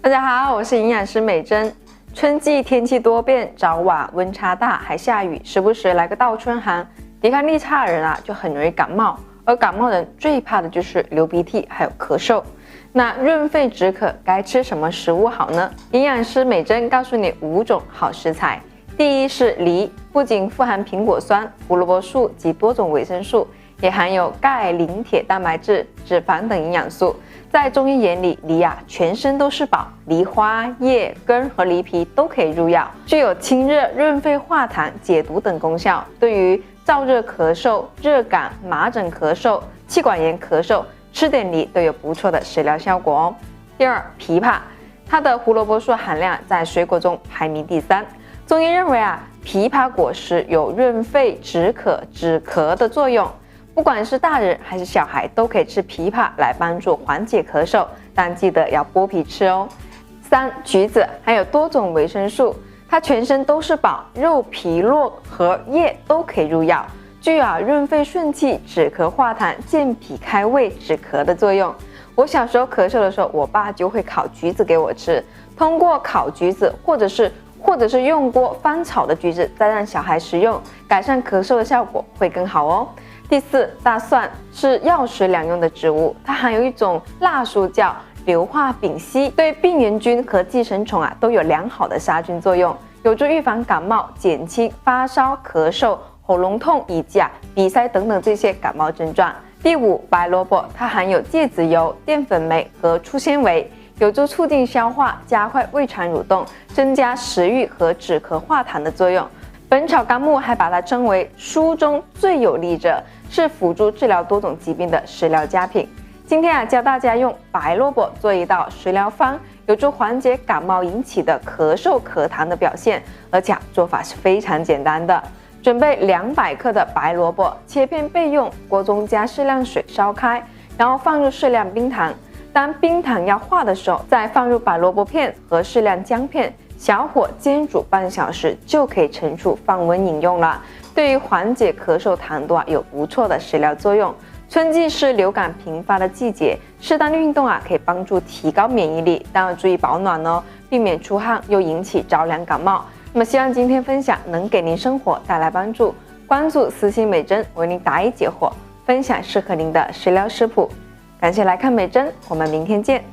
大家好，我是营养师美珍。春季天气多变，早晚温差大，还下雨，时不时来个倒春寒，抵抗力差的人就很容易感冒。而感冒人最怕的就是流鼻涕，还有咳嗽。那润肺止渴该吃什么食物好呢？营养师美珍告诉你5种好食材。第一是梨，不仅富含苹果酸、胡萝卜素及多种维生素，也含有钙、磷、铁、蛋白质、脂肪等营养素。在中医眼里，梨全身都是宝，梨花、叶、根和梨皮都可以入药，具有清热、润肺、化痰、解毒等功效。对于燥热咳嗽、热感、麻疹咳嗽、气管炎咳嗽，吃点梨都有不错的食疗效果哦。第二，枇杷，它的胡萝卜素含量在水果中排名第3。中医认为枇杷果实有润肺、止渴、止咳的作用。不管是大人还是小孩，都可以吃枇杷来帮助缓解咳嗽，但记得要剥皮吃哦。3. 橘子含有多种维生素，它全身都是宝，肉、皮、络和叶都可以入药，具有润肺顺气、止咳化痰、健脾开胃、止咳的作用。我小时候咳嗽的时候，我爸就会烤橘子给我吃，通过烤橘子或者是用锅翻炒的橘子，再让小孩食用，改善咳嗽的效果会更好哦。第4，大蒜是药食两用的植物，它含有一种辣素叫硫化丙烯，对病原菌和寄生虫都有良好的杀菌作用，有助预防感冒、减轻发烧、咳嗽、喉咙痛以及鼻塞等等这些感冒症状。第5，白萝卜它含有芥子油、淀粉酶和粗纤维，有助促进消化、加快胃肠蠕动、增加食欲和止咳化痰的作用。本草纲目还把它称为书中最有力者，是辅助治疗多种疾病的食疗佳品。今天教大家用白萝卜做一道食疗方，有助缓解感冒引起的咳嗽咳痰的表现，而且做法是非常简单的。准备200克的白萝卜，切片备用，锅中加适量水烧开，然后放入适量冰糖。当冰糖要化的时候，再放入白萝卜片和适量姜片，小火煎煮半小时，就可以盛出放温饮用了。对于缓解咳嗽痰多有不错的食疗作用。春季是流感频发的季节，适当运动可以帮助提高免疫力，但要注意保暖哦，避免出汗又引起着凉感冒。那么希望今天分享能给您生活带来帮助，关注私信美珍，为您答疑解惑，分享适合您的食疗食谱。感谢来看美珍，我们明天见。